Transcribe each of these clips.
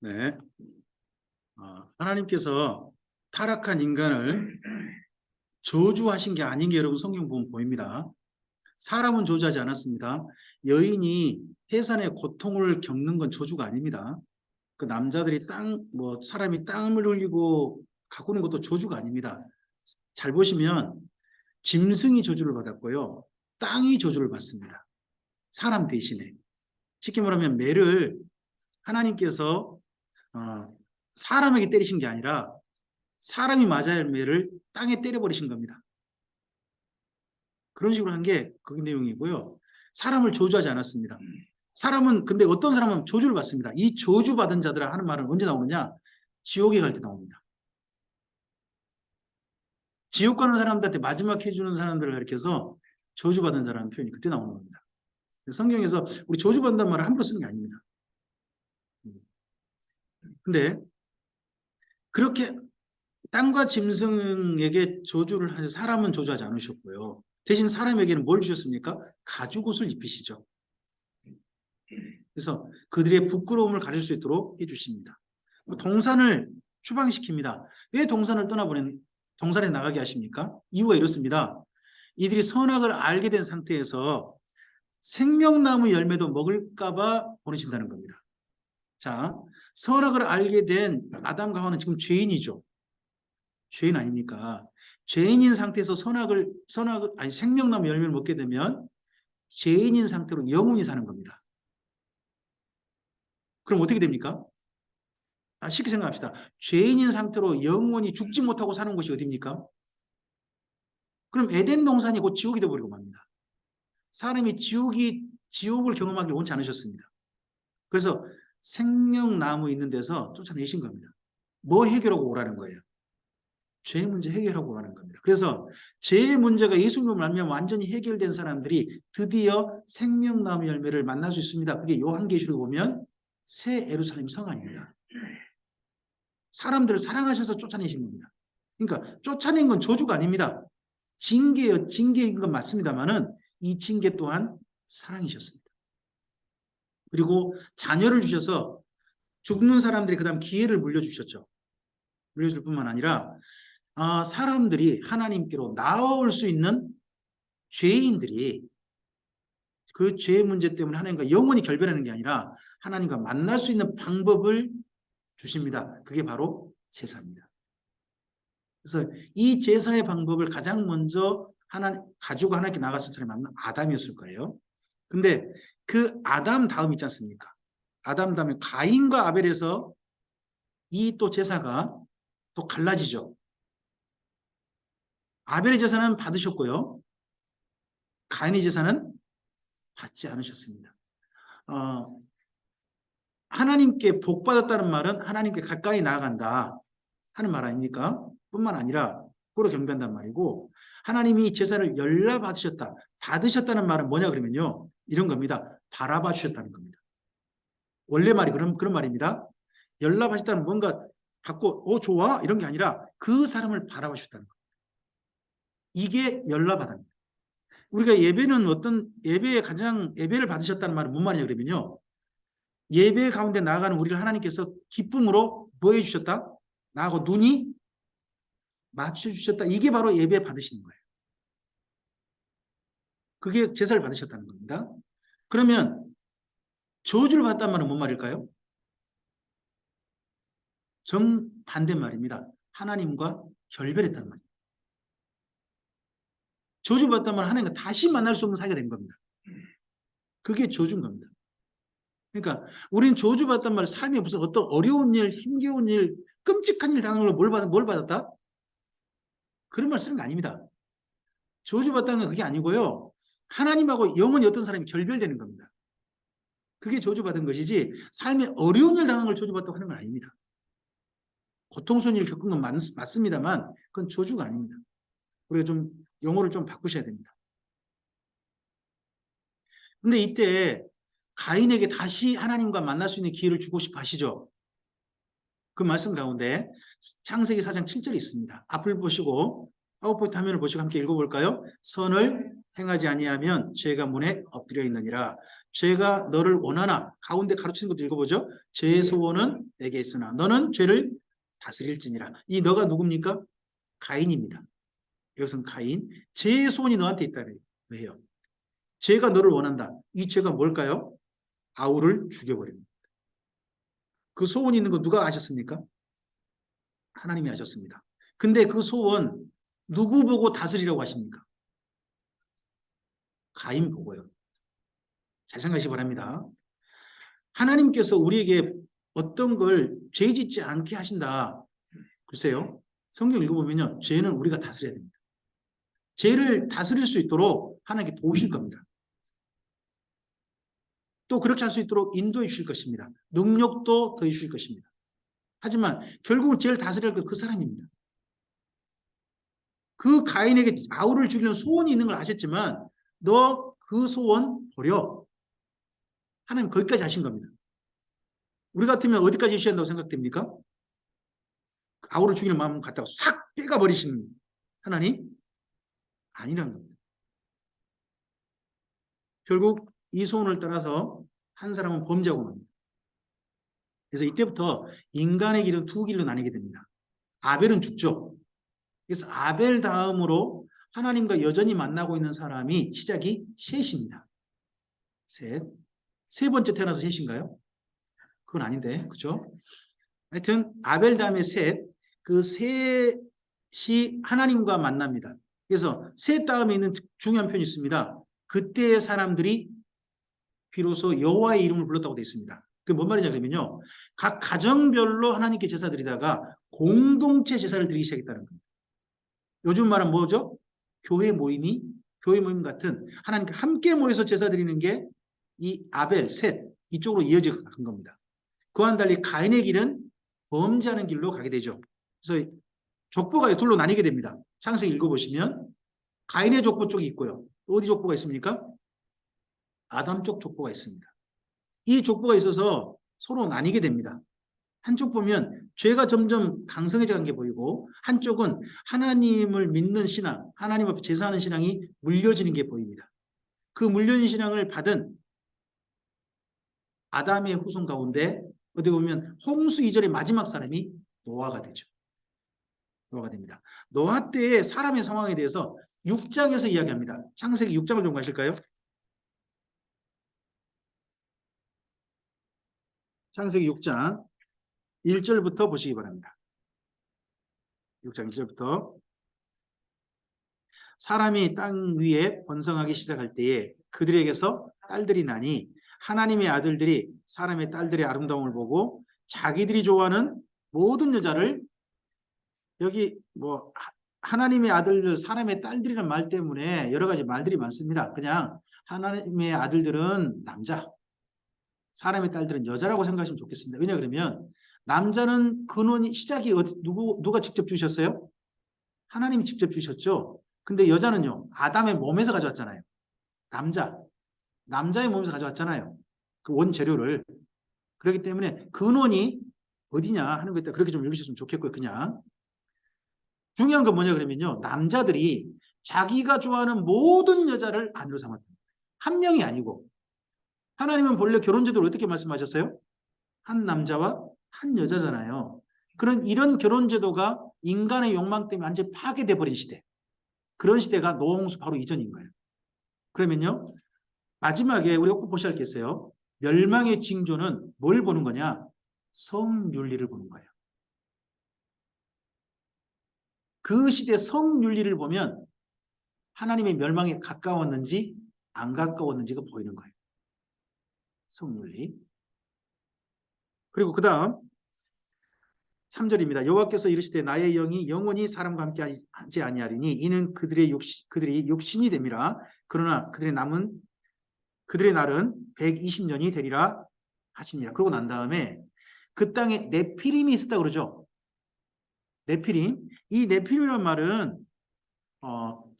네. 하나님께서 타락한 인간을 저주하신 게 아닌 게 여러분 성경 보면 보입니다. 사람은 저주하지 않았습니다. 여인이 해산의 고통을 겪는 건 저주가 아닙니다. 그 남자들이 사람이 땀을 흘리고 가꾸는 것도 저주가 아닙니다. 잘 보시면 짐승이 저주를 받았고요. 땅이 저주를 받습니다. 사람 대신에. 쉽게 말하면 매를 하나님께서 사람에게 때리신 게 아니라 사람이 맞아야 할 매를 땅에 때려버리신 겁니다. 그런 식으로 한 게 그 내용이고요. 사람을 저주하지 않았습니다. 근데 어떤 사람은 저주를 받습니다. 이 저주받은 자들아 하는 말은 언제 나오느냐? 지옥에 갈 때 나옵니다. 지옥 가는 사람들한테 마지막 해주는 사람들을 가리켜서 저주받은 자라는 표현이 그때 나오는 겁니다. 성경에서 우리 저주받는다는 말을 함부로 쓰는 게 아닙니다. 근데 그렇게 땅과 짐승에게 저주를 하셔 사람은 저주하지 않으셨고요. 대신 사람에게는 뭘 주셨습니까? 가죽옷을 입히시죠. 그래서 그들의 부끄러움을 가릴 수 있도록 해주십니다. 동산을 추방시킵니다. 왜 동산에 나가게 하십니까? 이유가 이렇습니다. 이들이 선악을 알게 된 상태에서 생명나무 열매도 먹을까봐 보내신다는 겁니다. 자, 선악을 알게 된 아담과 하와는 지금 죄인이죠. 죄인 아닙니까? 죄인인 상태에서 생명나무 열매를 먹게 되면 죄인인 상태로 영원히 사는 겁니다. 그럼 어떻게 됩니까? 쉽게 생각합시다. 죄인인 상태로 영원히 죽지 못하고 사는 곳이 어디입니까? 그럼 에덴 동산이 곧 지옥이 되어버리고 맙니다. 사람이 지옥을 경험하기 원치 않으셨습니다. 그래서 생명나무 있는 데서 쫓아내신 겁니다. 뭐 해결하고 오라는 거예요? 죄 문제 해결하고 오라는 겁니다. 그래서 죄의 문제가 예수님을 알면 완전히 해결된 사람들이 드디어 생명나무 열매를 만날 수 있습니다. 그게 요한계시록에 보면 새 예루살렘 성 아닙니다. 사람들을 사랑하셔서 쫓아내신 겁니다. 그러니까 쫓아낸 건 저주가 아닙니다. 징계인 건 맞습니다만은 이 징계 또한 사랑이셨습니다. 그리고 자녀를 주셔서 죽는 사람들이 그 다음 기회를 물려주셨죠. 물려줄 뿐만 아니라 사람들이 하나님께로 나아올 수 있는 죄인들이 그 죄 문제 때문에 하나님과 영원히 결별하는 게 아니라 하나님과 만날 수 있는 방법을 주십니다. 그게 바로 제사입니다. 그래서 이 제사의 방법을 가장 먼저 가지고 하나님께 나갔을 사람이 아담이었을 거예요. 근데 그 아담 다음 있지 않습니까? 아담 다음에 가인과 아벨에서 이 또 제사가 또 갈라지죠. 아벨의 제사는 받으셨고요. 가인의 제사는 받지 않으셨습니다. 하나님께 복 받았다는 말은 하나님께 가까이 나아간다 하는 말 아닙니까? 뿐만 아니라 그로 경배한다는 말이고 하나님이 제사를 받으셨다는 말은 뭐냐 그러면요. 이런 겁니다. 바라봐 주셨다는 겁니다. 원래 말이 그런 말입니다. 연락하셨다는 뭔가 받고 좋아 이런 게 아니라 그 사람을 바라봐 주셨다는 겁니다. 이게 연락받습니다. 우리가 예배를 받으셨다는 말은 뭔 말이냐 그러면요. 예배 가운데 나아가는 우리를 하나님께서 기쁨으로 뭐 해주셨다? 나하고 눈이 맞춰주셨다. 이게 바로 예배 받으시는 거예요. 그게 제사를 받으셨다는 겁니다. 그러면 저주를 받았다는 말은 뭔 말일까요? 정반대 말입니다. 하나님과 결별했다는 말입니다. 저주받았다는 말은 하나님과 다시 만날 수 없는 사이가 된 겁니다. 그게 저주인 겁니다. 그러니까 우리는 저주받았다는 말은 삶에 무슨 어떤 어려운 일, 힘겨운 일, 끔찍한 일 당한 걸 뭘 받았다? 그런 말 쓰는 거 아닙니다. 저주받다는 건 그게 아니고요. 하나님하고 영원히 어떤 사람이 결별되는 겁니다. 그게 저주받은 것이지 삶에 어려운 일 당한 걸 저주받다고 하는 건 아닙니다. 고통스러운 일 겪은 건 맞습니다만 그건 저주가 아닙니다. 우리가 좀 용어를 좀 바꾸셔야 됩니다. 근데 이때 가인에게 다시 하나님과 만날 수 있는 기회를 주고 싶어 하시죠. 그 말씀 가운데 창세기 4장 7절이 있습니다. 앞을 보시고 파워포인트 화면을 보시고 함께 읽어볼까요? 선을 행하지 아니하면 죄가 문에 엎드려 있느니라. 죄가 너를 원하나, 가운데 가르치는 것도 읽어보죠. 죄의 소원은 내게 있으나 너는 죄를 다스릴지니라. 이 너가 누굽니까? 가인입니다. 이것은 가인. 죄의 소원이 너한테 있다는 거예요. 죄가 너를 원한다. 이 죄가 뭘까요? 아우를 죽여버립니다. 그 소원이 있는 거 누가 아셨습니까? 하나님이 하셨습니다. 근데 그 소원 누구 보고 다스리라고 하십니까? 가인 보고요. 잘 생각하시기 바랍니다. 하나님께서 우리에게 어떤 걸 죄 짓지 않게 하신다. 글쎄요. 성경 읽어보면요. 죄는 우리가 다스려야 됩니다. 죄를 다스릴 수 있도록 하나님께 도우실 겁니다. 또 그렇게 할 수 있도록 인도해 주실 것입니다. 능력도 더 주실 것입니다. 하지만 결국은 죄를 다스릴 건 그 사람입니다. 그 가인에게 아우를 죽이는 소원이 있는 걸 아셨지만 너 그 소원 버려. 하나님 거기까지 하신 겁니다. 우리 같으면 어디까지 하신다고 생각됩니까? 아우를 죽이는 마음 갖다가 싹 빼가버리시는 하나님? 아니라는 겁니다. 결국 이 소원을 따라서 한 사람은 범죄하고 맙니다. 그래서 이때부터 인간의 길은 두 길로 나뉘게 됩니다. 아벨은 죽죠. 그래서 아벨 다음으로 하나님과 여전히 만나고 있는 사람이 시작이 셋입니다. 셋. 세 번째 태어나서 셋인가요? 그건 아닌데, 그죠? 하여튼 아벨 다음에 셋. 그 셋이 하나님과 만납니다. 그래서 셋 다음에 있는 중요한 표현이 있습니다. 그때의 사람들이 비로소 여호와의 이름을 불렀다고 되어 있습니다. 그게 뭔 말이냐 그러면요. 각 가정별로 하나님께 제사 드리다가 공동체 제사를 드리기 시작했다는 겁니다. 요즘 말은 뭐죠? 교회 모임 같은 하나님께 함께 모여서 제사 드리는 게 이 아벨, 셋 이쪽으로 이어져 간 겁니다. 그와는 달리 가인의 길은 범죄하는 길로 가게 되죠. 그래서 족보가 둘로 나뉘게 됩니다. 창세기 읽어보시면 가인의 족보 쪽이 있고요. 어디 족보가 있습니까? 아담 쪽 족보가 있습니다. 이 족보가 있어서 서로 나뉘게 됩니다. 한쪽 보면 죄가 점점 강성해져 간 게 보이고 한쪽은 하나님을 믿는 신앙, 하나님 앞에 제사하는 신앙이 물려지는 게 보입니다. 그 물려진 신앙을 받은 아담의 후손 가운데 어떻게 보면 홍수 이전의 마지막 사람이 노아가 되죠. 노아가 됩니다. 노아 때의 사람의 상황에 대해서 6장에서 이야기합니다. 창세기 6장을 좀 가실까요? 창세기 6장 1절부터 보시기 바랍니다. 6장 1절부터 사람이 땅 위에 번성하기 시작할 때에 그들에게서 딸들이 나니 하나님의 아들들이 사람의 딸들의 아름다움을 보고 자기들이 좋아하는 모든 여자를 여기 뭐 하나님의 아들들 사람의 딸들이라는 말 때문에 여러 가지 말들이 많습니다. 그냥 하나님의 아들들은 남자, 사람의 딸들은 여자라고 생각하시면 좋겠습니다. 왜냐 그러면 남자는 근원이 시작이 누가 직접 주셨어요? 하나님이 직접 주셨죠. 근데 여자는요. 아담의 몸에서 가져왔잖아요. 남자의 몸에서 가져왔잖아요. 그 원재료를. 그렇기 때문에 근원이 어디냐 하는 거에 따라 그렇게 좀 읽으셨으면 좋겠고요. 그냥 중요한 건 뭐냐 그러면요. 남자들이 자기가 좋아하는 모든 여자를 아내로 삼았다. 한 명이 아니고 하나님은 본래 결혼제도를 어떻게 말씀하셨어요? 한 남자와 한 여자잖아요. 이런 결혼제도가 인간의 욕망 때문에 완전히 파괴돼 버린 시대. 그런 시대가 노홍수 바로 이전인 거예요. 그러면요. 마지막에 우리가 꼭 보셔야 할 게 있어요. 멸망의 징조는 뭘 보는 거냐? 성윤리를 보는 거예요. 그 시대 성윤리를 보면 하나님의 멸망에 가까웠는지 안 가까웠는지가 보이는 거예요. 성윤리. 그리고 그 다음 3절입니다. 여호와께서 이르시되 나의 영이 영원히 사람과 함께 하지 아니하리니 이는 그들이 육신이 됨이라. 그러나 그들의 날은 120년이 되리라 하시니라. 그러고 난 다음에 그 땅에 네피림이 있었다 그러죠. 네피림. 이 네피림이라는 말은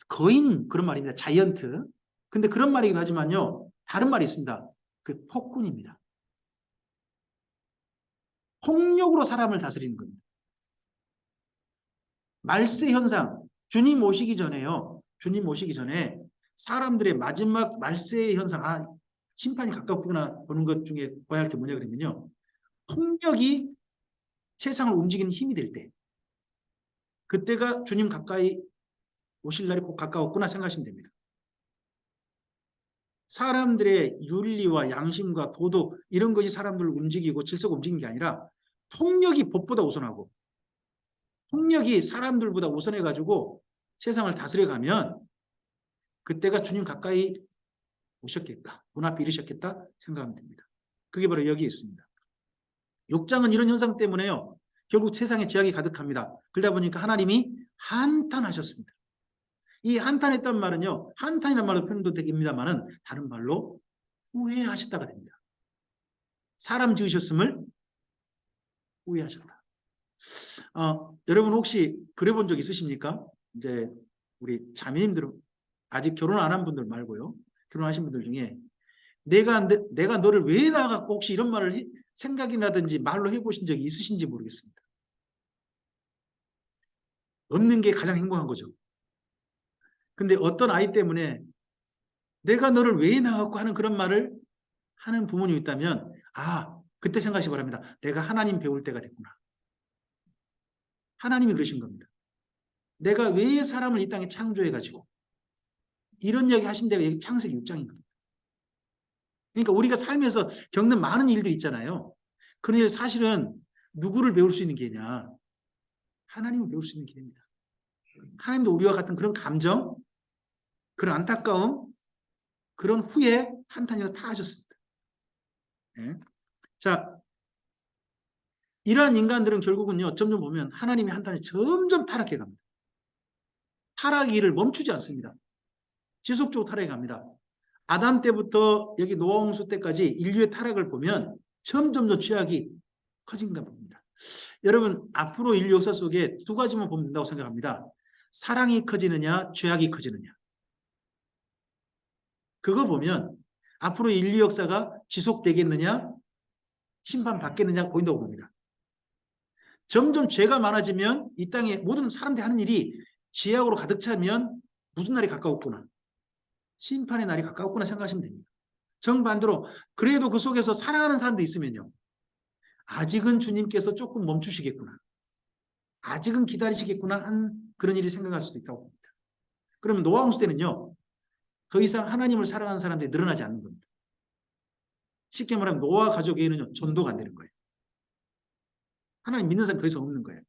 거인 그런 말입니다. 자이언트. 근데 그런 말이기도 하지만요. 다른 말이 있습니다. 그 폭군입니다. 폭력으로 사람을 다스리는 겁니다. 말세 현상. 주님 오시기 전에요. 주님 오시기 전에 사람들의 마지막 말세의 현상, 심판이 가깝구나 보는 것 중에 봐야 할 게 뭐냐 그러면요. 폭력이 세상을 움직이는 힘이 될 때, 그때가 주님 가까이 오실 날이 꼭 가까웠구나 생각하시면 됩니다. 사람들의 윤리와 양심과 도덕 이런 것이 사람들을 움직이고 질서가 움직이는 게 아니라 폭력이 법보다 우선하고 폭력이 사람들보다 우선해가지고 세상을 다스려가면 그때가 주님 가까이 오셨겠다. 문 앞에 이르셨겠다 생각하면 됩니다. 그게 바로 여기에 있습니다. 6장은 이런 현상 때문에요. 결국 세상에 죄악이 가득합니다. 그러다 보니까 하나님이 한탄하셨습니다. 이 한탄했단 말은요. 한탄이라는 말로 표현도 됩니다만은 다른 말로 후회하셨다가 됩니다. 사람 지으셨음을 후회하셨다. 여러분 혹시 그래 본 적 있으십니까? 이제 우리 자매님들은 아직 결혼 안 한 분들 말고요. 결혼하신 분들 중에 내가 너를 왜 낳아갖고 혹시 이런 말을 생각이 나든지 말로 해보신 적이 있으신지 모르겠습니다. 없는 게 가장 행복한 거죠. 근데 어떤 아이 때문에 내가 너를 왜 낳아갖고 하는 그런 말을 하는 부모님이 있다면 그때 생각하시기 바랍니다. 내가 하나님 배울 때가 됐구나. 하나님이 그러신 겁니다. 내가 왜 사람을 이 땅에 창조해가지고 이런 이야기 하신 데가 여기 창세기 6장인 겁니다. 그러니까 우리가 살면서 겪는 많은 일들이 있잖아요. 그런데 사실은 누구를 배울 수 있는 기회냐? 하나님을 배울 수 있는 기회입니다. 하나님도 우리와 같은 그런 감정, 그런 안타까움, 그런 후회, 한탄이가 다 하셨습니다. 네. 자, 이러한 인간들은 결국은요, 점점 보면 하나님의 한탄이 점점 타락해 갑니다. 타락의 일을 멈추지 않습니다. 지속적으로 타락해 갑니다. 아담 때부터 여기 노아 홍수 때까지 인류의 타락을 보면 점점 더 죄악이 커진가 봅니다. 여러분, 앞으로 인류 역사 속에 두 가지만 보면 된다고 생각합니다. 사랑이 커지느냐, 죄악이 커지느냐. 그거 보면 앞으로 인류 역사가 지속되겠느냐, 심판받겠느냐가 보인다고 봅니다. 점점 죄가 많아지면 이 땅에 모든 사람들이 하는 일이 죄악으로 가득 차면 무슨 날이 가까웠구나. 심판의 날이 가까웠구나 생각하시면 됩니다. 정반대로 그래도 그 속에서 사랑하는 사람도 있으면요. 아직은 주님께서 조금 멈추시겠구나. 아직은 기다리시겠구나 한 그런 일이 생각할 수도 있다고 봅니다. 그러면 노아 홍수 때는요. 더 이상 하나님을 사랑하는 사람들이 늘어나지 않는 겁니다. 쉽게 말하면 노아 가족에게는 전도가 안 되는 거예요. 하나님 믿는 사람이 더 이상 없는 거예요.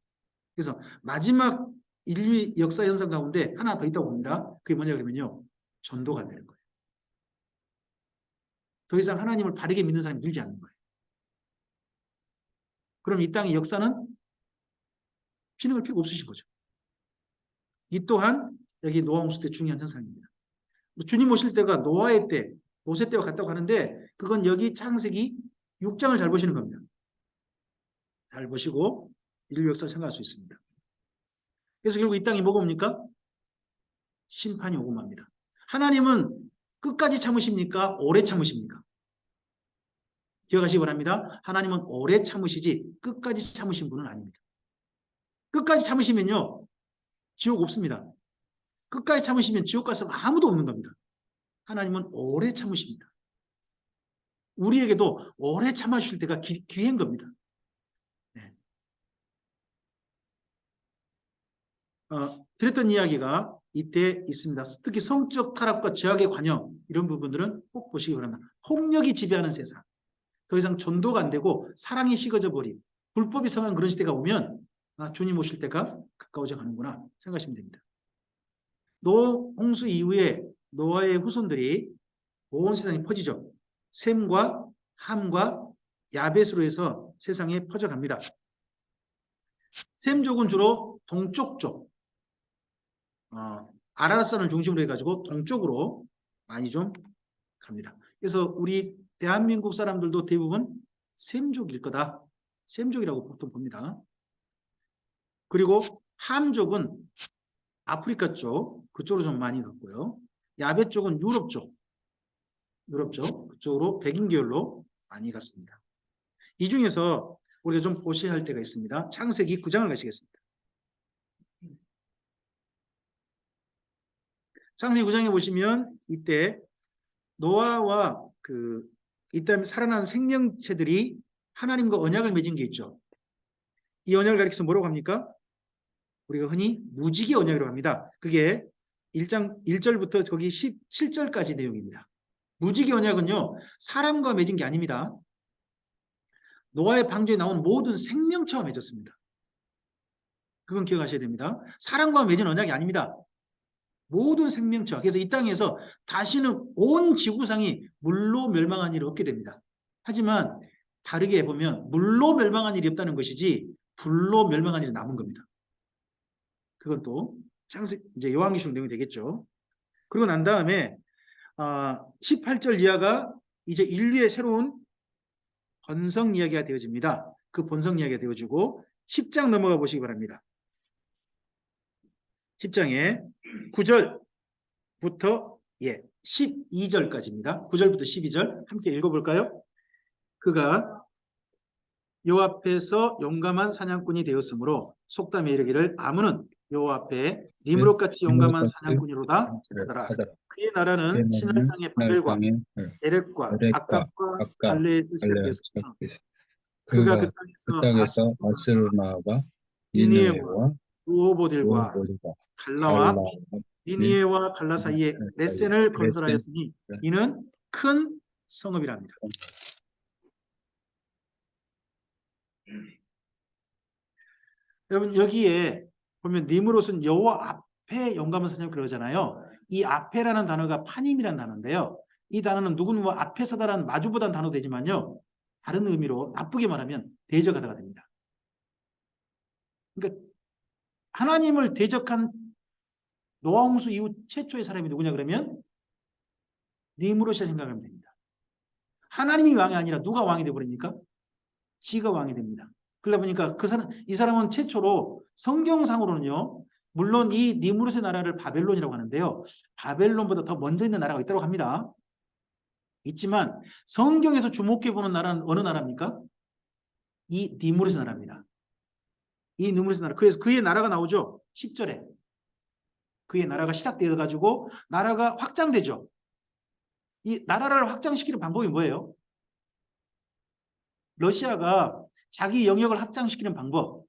그래서 마지막 인류 역사 현상 가운데 하나 더 있다고 봅니다. 그게 뭐냐 그러면요. 전도가 안 되는 거예요. 더 이상 하나님을 바르게 믿는 사람이 늘지 않는 거예요. 그럼 이 땅의 역사는 피는 걸 필요 없으신 거죠. 이 또한 여기 노아 홍수 때 중요한 현상입니다. 주님 오실 때가 노아의 때, 모세 때와 같다고 하는데 그건 여기 창세기 6장을 잘 보시는 겁니다. 잘 보시고 인류 역사를 생각할 수 있습니다. 그래서 결국 이 땅이 뭐가 옵니까? 심판이 오고 맙니다. 하나님은 끝까지 참으십니까? 오래 참으십니까? 기억하시기 바랍니다. 하나님은 오래 참으시지 끝까지 참으신 분은 아닙니다. 끝까지 참으시면요. 지옥 없습니다. 끝까지 참으시면 지옥 갈 사람 아무도 없는 겁니다. 하나님은 오래 참으십니다. 우리에게도 오래 참아주실 때가 기회인 겁니다. 네. 드렸던 이야기가 이때 있습니다. 특히 성적 타락과 죄악의 관영 이런 부분들은 꼭 보시기 바랍니다. 폭력이 지배하는 세상. 더 이상 전도가 안 되고 사랑이 식어져 버린 불법이 성한 그런 시대가 오면 주님 오실 때가 가까워져 가는구나 생각하시면 됩니다. 노홍수 이후에 노아의 후손들이 온 세상에 퍼지죠. 셈과 함과 야벳으로 해서 세상에 퍼져갑니다. 셈족은 주로 동쪽 쪽, 아라라산을 중심으로 해가지고 동쪽으로 많이 좀 갑니다. 그래서 우리 대한민국 사람들도 대부분 셈족일 거다. 셈족이라고 보통 봅니다. 그리고 함족은 아프리카 쪽, 그쪽으로 좀 많이 갔고요. 야벳 쪽은 유럽 쪽, 그쪽으로 백인 계열로 많이 갔습니다. 이 중에서 우리가 좀 보셔야 할 때가 있습니다. 창세기 9장을 가시겠습니다. 창세기 9장에 보시면 이때 노아와 이때 살아난 생명체들이 하나님과 언약을 맺은 게 있죠. 이 언약을 가리켜서 뭐라고 합니까? 우리가 흔히 무지개 언약이라고 합니다. 그게 1장 1절부터 거기 17절까지 내용입니다. 무지개 언약은요, 사람과 맺은 게 아닙니다. 노아의 방주에 나온 모든 생명체와 맺었습니다. 그건 기억하셔야 됩니다. 사람과 맺은 언약이 아닙니다. 모든 생명체와. 그래서 이 땅에서 다시는 온 지구상이 물로 멸망한 일이 없게 됩니다. 하지만 다르게 보면 물로 멸망한 일이 없다는 것이지 불로 멸망한 일이 남은 겁니다. 그건 또 이제 요한계시록 내용이 되겠죠. 그리고 난 다음에 18절 이하가 이제 인류의 새로운 번성 이야기가 되어집니다. 그 번성 이야기가 되어지고 10장 넘어가 보시기 바랍니다. 10장에 9절부터 12절까지입니다. 9절부터 12절 함께 읽어볼까요? 그가 여호와 앞에서 용감한 사냥꾼이 되었으므로 속담에 이르기를 아무는 여호와 앞에 니므롯같이 용감한 사냥꾼이로다 하더라. 그의 나라는 신할 땅의 바벨과 에렉과 아깝과 갈레에서 시작되었으며 그가 그 땅에서 아스르나와 니느웨와 루호보딜과 갈라와 니느웨와 갈라 사이에 레센을 건설하였으니 이는 큰 성읍이랍니다. 여러분 여기에 보면 니므롯은 여호와 앞에 용감한 사냥 그러잖아요. 이 앞에라는 단어가 파님이라는 단어인데요. 이 단어는 누구는 뭐 앞에 서다라는 마주보다는 단어 되지만요. 다른 의미로 나쁘게 말하면 대적하다가 됩니다. 그러니까 하나님을 대적한 노아 홍수 이후 최초의 사람이 누구냐 그러면 니므롯이라 생각하면 됩니다. 하나님이 왕이 아니라 누가 왕이 되어버립니까? 지가 왕이 됩니다. 그러다 보니까 이 사람은 최초로 성경상으로는요. 물론 이 니므롯의 나라를 바벨론이라고 하는데요. 바벨론보다 더 먼저 있는 나라가 있다고 합니다. 있지만 성경에서 주목해보는 나라는 어느 나라입니까? 이 니므롯의 나라입니다. 이 니므롯의 나라. 그래서 그의 나라가 나오죠. 10절에. 그의 나라가 시작되어 가지고 나라가 확장되죠. 이 나라를 확장시키는 방법이 뭐예요? 러시아가 자기 영역을 확장시키는 방법.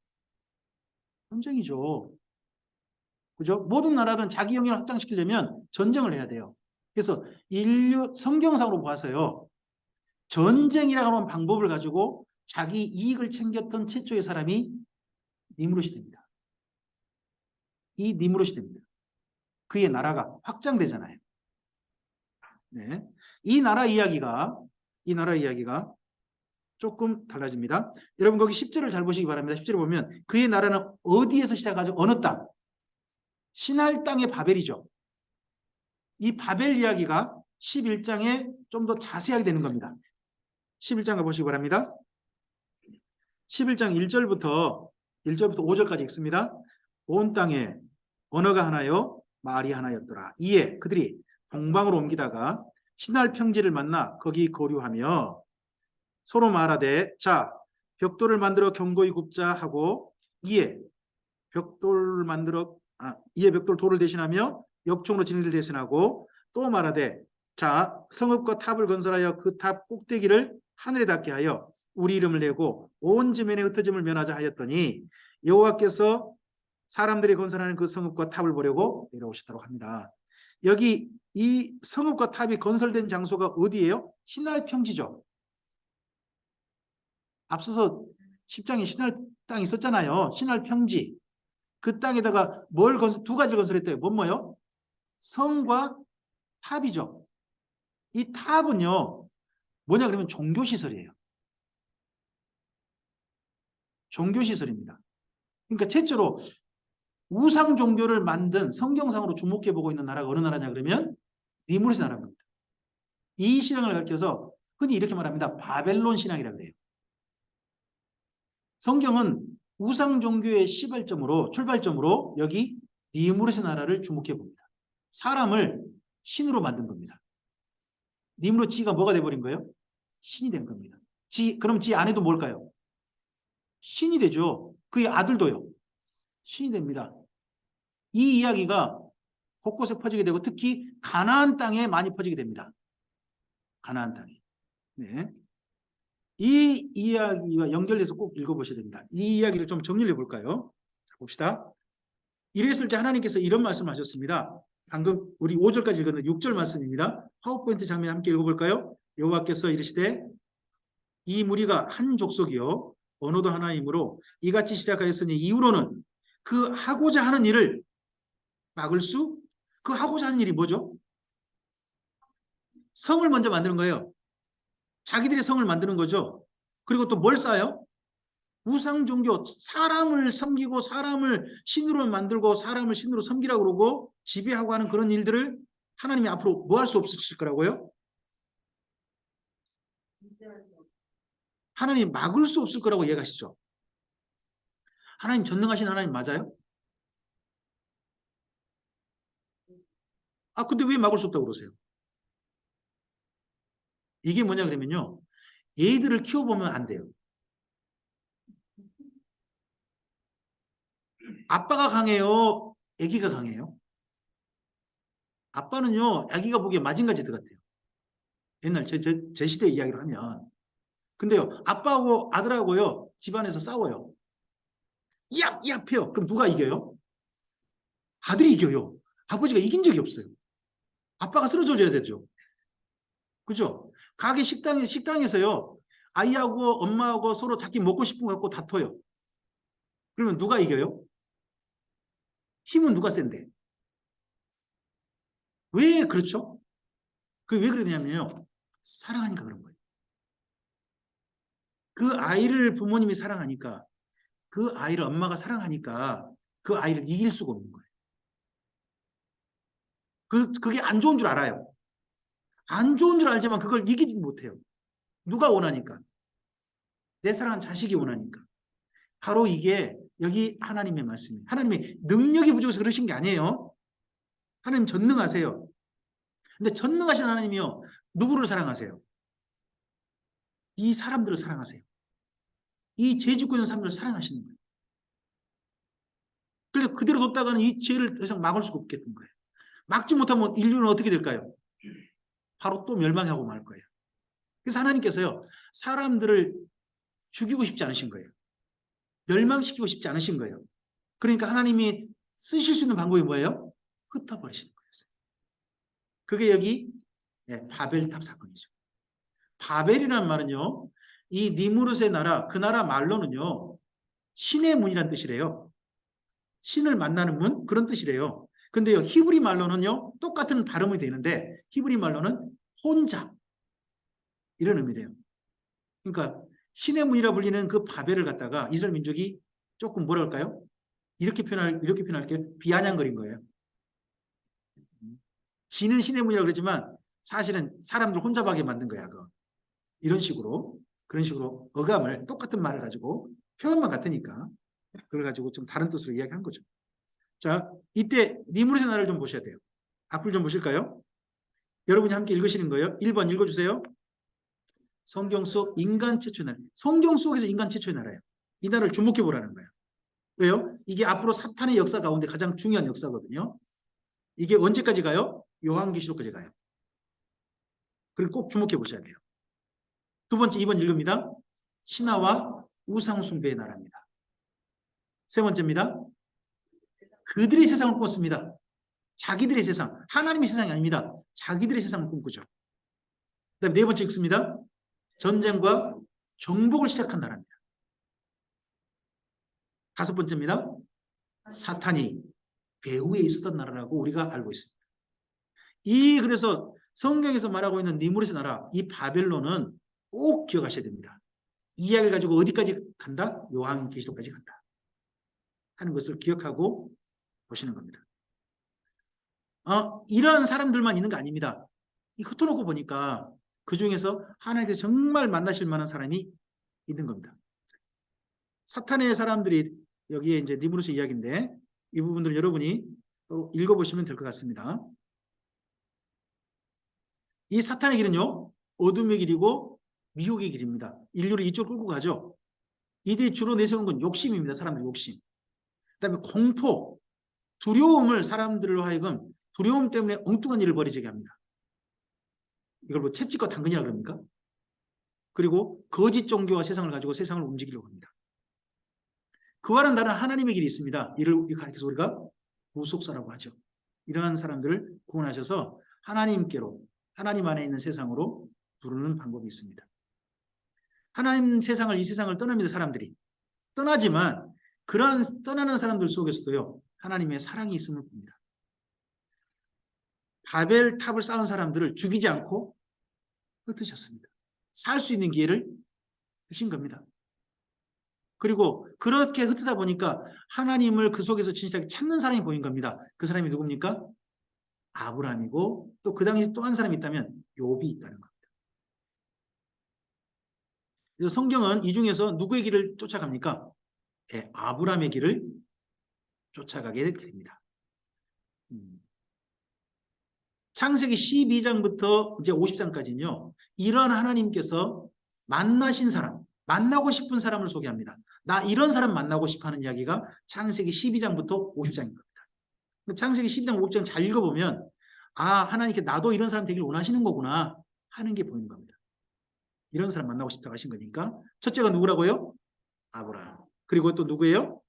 전쟁이죠. 그죠? 모든 나라들은 자기 영역을 확장시키려면 전쟁을 해야 돼요. 그래서 인류 성경상으로 봐서요. 전쟁이라고 하는 방법을 가지고 자기 이익을 챙겼던 최초의 사람이 니므롯이 됩니다. 이 니므롯이 됩니다. 그의 나라가 확장되잖아요. 네. 이 나라 이야기가 조금 달라집니다. 여러분 거기 10절을 잘 보시기 바랍니다. 10절을 보면 그의 나라는 어디에서 시작하죠? 어느 땅? 신할 땅의 바벨이죠. 이 바벨 이야기가 11장에 좀 더 자세하게 되는 겁니다. 11장 가보시기 바랍니다. 11장 1절부터 5절까지 읽습니다. 온 땅에 언어가 하나요 말이 하나였더라. 이에 그들이 동방으로 옮기다가 신할 평지를 만나 거기 거류하며 서로 말하되 자 벽돌을 만들어 견고히 굽자 하고 이에 벽돌 돌을 대신하며 역총으로 진리를 대신하고 또 말하되 자 성읍과 탑을 건설하여 그 탑 꼭대기를 하늘에 닿게 하여 우리 이름을 내고 온 지면에 흩어짐을 면하자 하였더니 여호와께서 사람들이 건설하는 그 성읍과 탑을 보려고 내려오시도록 합니다. 여기 이 성읍과 탑이 건설된 장소가 어디예요? 신할 평지죠. 앞서서 10장에 신할 땅이 있었잖아요. 신할 평지. 그 땅에다가 두 가지를 건설했대요. 뭐요? 성과 탑이죠. 이 탑은요. 뭐냐 그러면 종교시설이에요. 종교시설입니다. 그러니까 최초로 우상 종교를 만든 성경상으로 주목해보고 있는 나라가 어느 나라냐 그러면 니므롯의 나라인 겁니다. 이 신앙을 가르쳐서 흔히 이렇게 말합니다. 바벨론 신앙이라고 해요. 성경은 우상 종교의 출발점으로 여기 니므롯의 나라를 주목해 봅니다. 사람을 신으로 만든 겁니다. 니므롯 지가 뭐가 돼버린 거예요? 신이 된 겁니다. 그럼 지 아내도 뭘까요? 신이 되죠. 그의 아들도요. 신이 됩니다. 이 이야기가 곳곳에 퍼지게 되고 특히 가나안 땅에 많이 퍼지게 됩니다. 가나안 땅에. 네. 이 이야기와 연결해서 꼭 읽어보셔야 됩니다. 이 이야기를 좀 정리해 볼까요? 자, 봅시다. 이랬을 때 하나님께서 이런 말씀하셨습니다. 방금 우리 5절까지 읽었는데 6절 말씀입니다. 파워포인트 장면 함께 읽어볼까요? 여호와께서 이르시되 이 무리가 한 족속이요 언어도 하나이므로 이같이 시작하였으니 이후로는 그 하고자 하는 일을 막을 수? 그 하고자 하는 일이 뭐죠? 성을 먼저 만드는 거예요. 자기들의 성을 만드는 거죠. 그리고 또 뭘 쌓아요? 우상 종교, 사람을 섬기고 사람을 신으로 만들고 사람을 신으로 섬기라고 그러고 지배하고 하는 그런 일들을 하나님이 앞으로 뭐 할 수 없으실 거라고요? 하나님 막을 수 없을 거라고 이해하시죠? 하나님 전능하신 하나님 맞아요? 아, 근데 왜 막을 수 없다고 그러세요? 이게 뭐냐 그러면요. 얘들을 키워보면 안 돼요. 아빠가 강해요? 아기가 강해요? 아빠는요, 아기가 보기에 마징가제트 같아요. 옛날 제 시대 이야기로 하면. 근데요, 아빠하고 아들하고요, 집안에서 싸워요. 이압 해요. 그럼 누가 이겨요? 아들이 이겨요. 아버지가 이긴 적이 없어요. 아빠가 쓰러져줘야 되죠. 그죠? 가게 식당에서요, 아이하고 엄마하고 서로 자기 먹고 싶은 거 갖고 다퉈요. 그러면 누가 이겨요? 힘은 누가 센데? 왜 그렇죠? 그 왜 그러냐면요. 사랑하니까 그런 거예요. 그 아이를 부모님이 사랑하니까, 그 아이를 엄마가 사랑하니까 그 아이를 이길 수가 없는 거예요. 그게 안 좋은 줄 알아요. 안 좋은 줄 알지만 그걸 이기지 못해요. 누가 원하니까? 내 사랑하는 자식이 원하니까. 바로 이게 여기 하나님의 말씀이에요. 하나님의 능력이 부족해서 그러신 게 아니에요. 하나님 전능하세요. 근데 전능하신 하나님이요. 누구를 사랑하세요? 이 사람들을 사랑하세요. 이 죄 짓고 있는 사람들을 사랑하시는 거예요. 그래서 그대로 뒀다가는 이 죄를 더 이상 막을 수가 없겠는 거예요. 막지 못하면 인류는 어떻게 될까요? 바로 또 멸망하고 말 거예요. 그래서 하나님께서요. 사람들을 죽이고 싶지 않으신 거예요. 멸망시키고 싶지 않으신 거예요. 그러니까 하나님이 쓰실 수 있는 방법이 뭐예요? 흩어버리시는 거예요. 그게 여기 바벨탑 사건이죠. 바벨이라는 말은요. 이 니무롯의 나라, 그 나라 말로는요. 신의 문이란 뜻이래요. 신을 만나는 문? 그런 뜻이래요. 근데요. 히브리 말로는요. 똑같은 발음이 되는데 히브리 말로는 혼자 이런 의미래요. 그러니까 신의 문이라 불리는 그 바벨을 갖다가 이스라엘 민족이 조금 뭐라 할까요? 이렇게 표현할게요. 비아냥거린 거예요. 지는 신의 문이라고 그러지만 사실은 사람들 혼잡하게 만든 거야. 이런 식으로 그런 식으로 어감을 똑같은 말을 가지고 표현만 같으니까 그걸 가지고 좀 다른 뜻으로 이야기한 거죠. 자, 이때 니무롯의 나라를 좀 보셔야 돼요. 앞을 좀 보실까요? 여러분이 함께 읽으시는 거예요. 1번 읽어주세요. 성경 속 인간 최초의 나라. 성경 속에서 인간 최초의 나라예요. 이 나라를 주목해 보라는 거예요. 왜요? 이게 앞으로 사탄의 역사 가운데 가장 중요한 역사거든요. 이게 언제까지 가요? 요한계시록까지 가요. 그리고 꼭 주목해 보셔야 돼요. 두 번째, 2번 읽습니다. 신화와 우상숭배의 나라입니다. 세 번째입니다. 그들의 세상을 꿈꿨습니다. 자기들의 세상. 하나님의 세상이 아닙니다. 자기들의 세상을 꿈꾸죠. 그 다음에 네 번째 읽습니다. 전쟁과 정복을 시작한 나라입니다. 다섯 번째입니다. 사탄이 배후에 있었던 나라라고 우리가 알고 있습니다. 그래서 성경에서 말하고 있는 니무롯의 나라, 이 바벨론은 꼭 기억하셔야 됩니다. 이 이야기를 가지고 어디까지 간다? 요한계시록까지 간다. 하는 것을 기억하고 보시는 겁니다. 이러한 사람들만 있는 거 아닙니다. 흩어놓고 보니까 그 중에서 하나님께서 정말 만나실 만한 사람이 있는 겁니다. 사탄의 사람들이 여기에 이제 니무롯의 이야기인데 이 부분들은 여러분이 또 읽어보시면 될 것 같습니다. 이 사탄의 길은요, 어둠의 길이고 미혹의 길입니다. 인류를 이쪽으로 끌고 가죠. 이들이 주로 내세우는 건 욕심입니다. 사람들 욕심. 그 다음에 공포, 두려움을 사람들로 하여금 두려움 때문에 엉뚱한 일을 벌이게 합니다. 이걸 뭐 채찍과 당근이라 그럽니까? 그리고 거짓 종교와 세상을 가지고 세상을 움직이려고 합니다. 그와는 다른 하나님의 길이 있습니다. 이를 가리켜서 우리가 구속사라고 하죠. 이러한 사람들을 구원하셔서 하나님께로, 하나님 안에 있는 세상으로 부르는 방법이 있습니다. 하나님 세상을, 이 세상을 떠납니다. 사람들이 떠나지만 그러한 떠나는 사람들 속에서도요, 하나님의 사랑이 있음을 봅니다. 바벨 탑을 쌓은 사람들을 죽이지 않고 흩으셨습니다. 살 수 있는 기회를 주신 겁니다. 그리고 그렇게 흩으다 보니까 하나님을 그 속에서 진실하게 찾는 사람이 보인 겁니다. 그 사람이 누굽니까? 아브라함이고, 또 그 당시 또 한 사람이 있다면 욥이 있다는 겁니다. 그래서 성경은 이 중에서 누구의 길을 쫓아갑니까? 네, 아브라함의 길을 쫓아가게 됩니다. 창세기 12장부터 이제 50장까지는요. 이러한 하나님께서 만나신 사람, 만나고 싶은 사람을 소개합니다. 나 이런 사람 만나고 싶어 하는 이야기가 창세기 12장부터 50장입니다. 창세기 12장, 50장 잘 읽어보면 아, 하나님께 나도 이런 사람 되길 원하시는 거구나 하는 게 보이는 겁니다. 이런 사람 만나고 싶다고 하신 거니까 첫째가 누구라고요? 아브라함. 그리고 또 누구예요?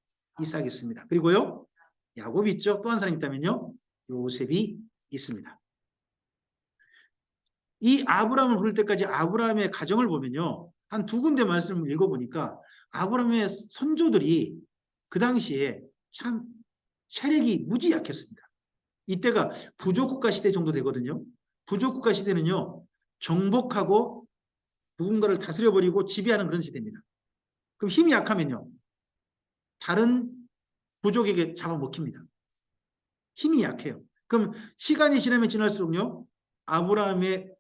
이삭이 있습니다. 그리고요, 야곱이 있죠. 또 한 사람 있다면요, 요셉이 있습니다. 이 아브라함을 부를 때까지 아브라함의 가정을 보면요, 한 두 군데 말씀을 읽어보니까 아브라함의 선조들이 그 당시에 참 세력이 무지 약했습니다. 이때가 부족국가 시대 정도 되거든요. 부족국가 시대는요, 정복하고 누군가를 다스려버리고 지배하는 그런 시대입니다. 그럼 힘이 약하면요, 다른 부족에게 잡아먹힙니다. 힘이 약해요. 그럼 시간이 지나면 지날수록요, 아브라함의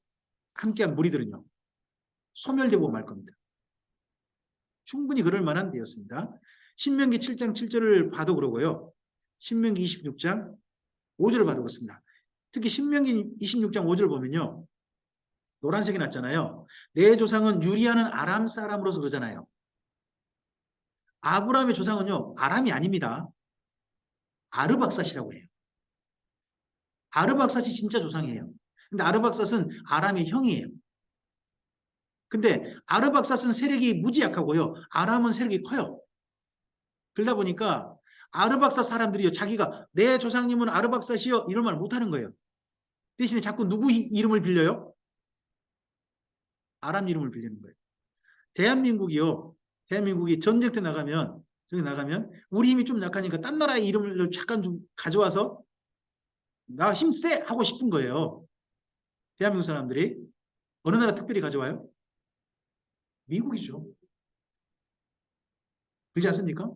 함께한 무리들은요, 소멸되고 말 겁니다. 충분히 그럴 만한 데였습니다. 신명기 7장 7절을 봐도 그러고요. 신명기 26장 5절을 봐도 그렇습니다. 특히 신명기 26장 5절 보면요, 노란색이 났잖아요. 내 조상은 유리하는 아람 사람으로서 그러잖아요. 아브라함의 조상은요, 아람이 아닙니다. 아르박삿이라고 해요. 아르박삿이 진짜 조상이에요. 근데 아르박삿은 아람의 형이에요. 근데 아르박삿은 세력이 무지 약하고요, 아람은 세력이 커요. 그러다 보니까 아르박삿 사람들이요, 자기가 내 조상님은 아르박삿이요 이런 말 못하는 거예요. 대신에 자꾸 누구 이름을 빌려요? 아람 이름을 빌리는 거예요. 대한민국이 전쟁 때 나가면 우리 힘이 좀 약하니까 딴 나라의 이름을 잠깐 좀 가져와서 나 힘 세 하고 싶은 거예요. 대한민국 사람들이. 어느 나라 특별히 가져와요? 미국이죠. 그렇지 않습니까?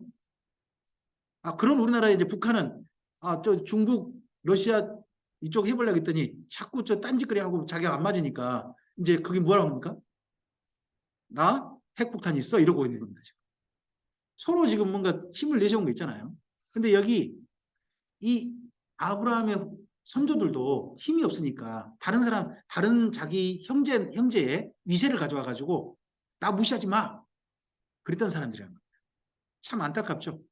아, 그런 우리나라에 이제 북한은 저 중국, 러시아 이쪽 해보려고 했더니 자꾸 저 딴짓거리 하고 자기가 안 맞으니까 이제 그게 뭐라고 합니까? 나 핵폭탄 있어? 이러고 있는 겁니다. 지금. 서로 지금 뭔가 힘을 내세운 거 있잖아요. 근데 여기 이 아브라함의 선조들도 힘이 없으니까 다른 자기 형제의 위세를 가져와 가지고 나 무시하지 마. 그랬던 사람들이란 겁니다. 참 안타깝죠.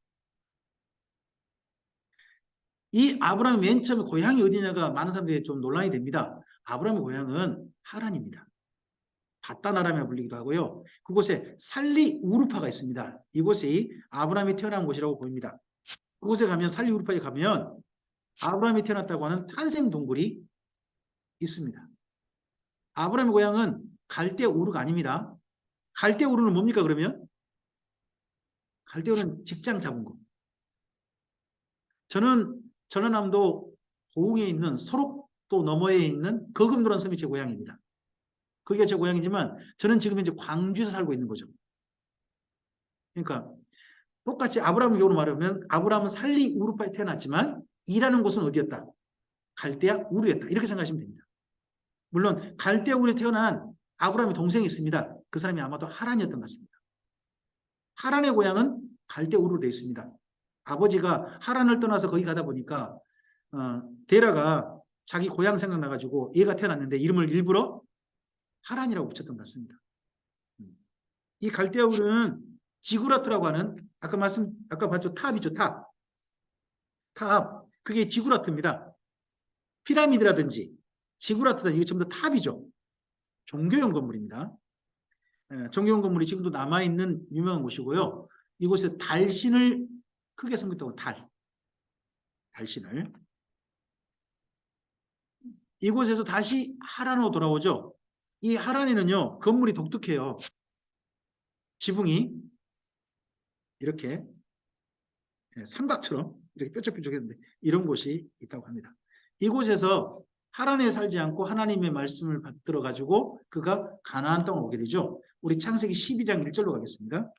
이 아브라함 맨 처음에 고향이 어디냐가 많은 사람들이 좀 논란이 됩니다. 아브라함의 고향은 하란입니다. 바다나라며 불리기도 하고요. 그곳에 살리 우르파가 있습니다. 이곳이 아브라함이 태어난 곳이라고 보입니다. 그곳에 가면 살리 우르파에 가면 아브라함이 태어났다고 하는 탄생 동굴이 있습니다. 아브라함의 고향은 갈대 우르가 아닙니다. 갈대 우르는 뭡니까 그러면? 갈대 우르는 직장 잡은 거. 저는 전라남도 고흥에 있는 소록도 너머에 있는 거금도라는 섬이 제 고향입니다. 거기가 제 고향이지만 저는 지금 이제 광주에서 살고 있는 거죠. 그러니까 똑같이 아브라함의 경우로 말하면 아브라함은 살리 우르파에 태어났지만 일하는 곳은 어디였다? 갈대아 우르였다. 이렇게 생각하시면 됩니다. 물론 갈대아 우르에 태어난 아브라함의 동생이 있습니다. 그 사람이 아마도 하란이었던 것 같습니다. 하란의 고향은 갈대아 우르로 되어 있습니다. 아버지가 하란을 떠나서 거기 가다 보니까 데라가 자기 고향 생각나가지고 얘가 태어났는데 이름을 일부러 하란이라고 붙였던 것 같습니다. 이 갈대아 우르는 지구라트라고 하는 아까 봤죠? 탑이죠, 탑. 그게 지구라트입니다. 피라미드라든지 지구라든지 이게 전부 다 탑이죠. 종교용 건물입니다. 종교용 건물이 지금도 남아있는 유명한 곳이고요. 이곳에 달신을 크게 섬겼다고 달신을. 이곳에서 다시 하란으로 돌아오죠. 이 하란에는요, 건물이 독특해요. 지붕이 이렇게 삼각처럼 이렇게 뾰족뾰족했는데 이런 곳이 있다고 합니다. 이곳에서 하란에 살지 않고 하나님의 말씀을 받들어 가지고 그가 가나안 땅을 오게 되죠. 우리 창세기 12장 1절로 가겠습니다.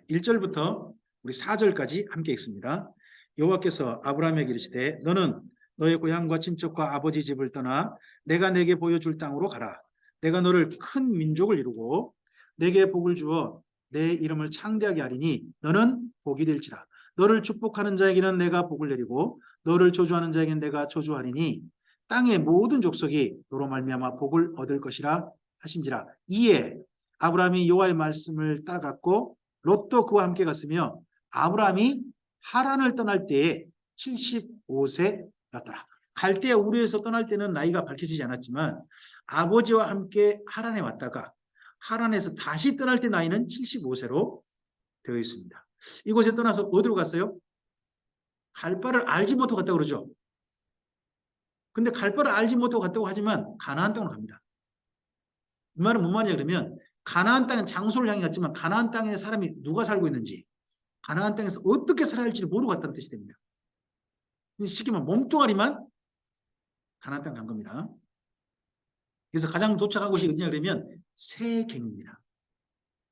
1절부터 우리 4절까지 함께 읽습니다. 여호와께서 아브라함에게 이르시되 너는 너의 고향과 친척과 아버지 집을 떠나 내가 내게 보여줄 땅으로 가라. 내가 너를 큰 민족을 이루고 내게 복을 주어 내 이름을 창대하게 하리니 너는 복이 될지라. 너를 축복하는 자에게는 내가 복을 내리고 너를 저주하는 자에게는 내가 저주하리니 땅의 모든 족속이 너로 말미암아 복을 얻을 것이라 하신지라. 이에 아브라함이 여호와의 말씀을 따라갔고 롯도 그와 함께 갔으며 아브라함이 하란을 떠날 때에 75세였더라. 갈대아 우르에서 떠날 때는 나이가 밝혀지지 않았지만 아버지와 함께 하란에 왔다가 하란에서 다시 떠날 때 나이는 75세로 되어 있습니다. 이곳에 떠나서 어디로 갔어요? 갈 바를 알지 못하고 갔다고 그러죠. 근데 갈 바를 알지 못하고 갔다고 하지만 가나안 땅으로 갑니다. 이 말은 뭔 말이냐 그러면 가나안 땅은 장소를 향해 갔지만 가나안 땅에 사람이 누가 살고 있는지 가나안 땅에서 어떻게 살아야 할지를 모르고 갔다는 뜻이 됩니다. 쉽게 말하면 몸뚱아리만 가나안 땅 간 겁니다. 그래서 가장 도착한 곳이 어디냐 그러면 세겜입니다.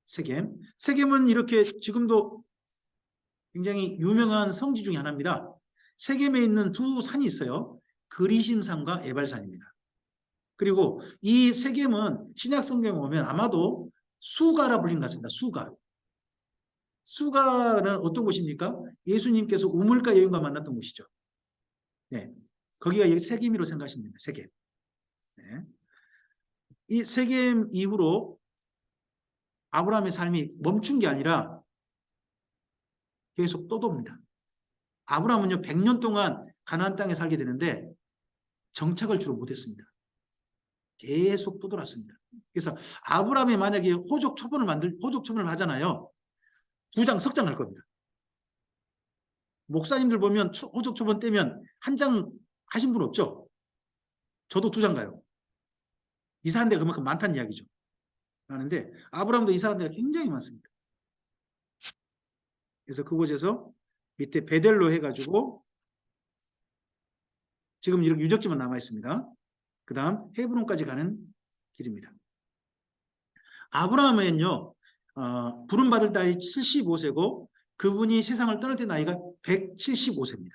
세겜. 세겜은 이렇게 지금도 굉장히 유명한 성지 중에 하나입니다. 세겜에 있는 두 산이 있어요. 그리심산과 에발산입니다. 그리고 이 세겜은 신약 성경에 보면 아마도 수가라 불린 것 같습니다. 수가. 수가는 어떤 곳입니까? 예수님께서 우물가 여인과 만났던 곳이죠. 네. 거기가 여기 세겜이라고 생각하시면 됩니다. 세겜. 네. 이 세겜 이후로 아브라함의 삶이 멈춘 게 아니라 계속 떠돕니다. 아브라함은요 100년 동안 가나안 땅에 살게 되는데 정착을 주로 못했습니다. 계속 떠돌았습니다. 그래서 아브라함이 만약에 호적 초본을 하잖아요. 2장 석장 할 겁니다. 목사님들 보면 호적 초본 떼면 한 장 하신 분 없죠? 저도 2장 가요. 이사한 데가 그만큼 많다는 이야기죠. 하는데 아브라함도 이사한 데가 굉장히 많습니다. 그래서 그곳에서 밑에 베델로 해가지고 지금 이렇게 유적지만 남아 있습니다. 그 다음 헤브론까지 가는 길입니다. 아브라함은요 부름받을 나이 75세고 그분이 세상을 떠날 때 나이가 175세입니다.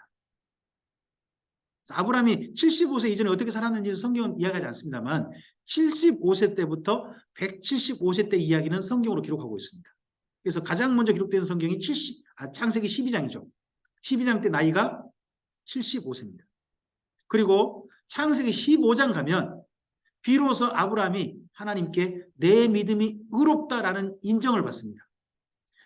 아브라함이 75세 이전에 어떻게 살았는지 성경은 이야기하지 않습니다만 75세 때부터 175세 때 이야기는 성경으로 기록하고 있습니다. 그래서 가장 먼저 기록된 성경이 창세기 12장이죠. 12장 때 나이가 75세입니다. 그리고 창세기 15장 가면 비로소 아브라함이 하나님께 내 믿음이 의롭다라는 인정을 받습니다.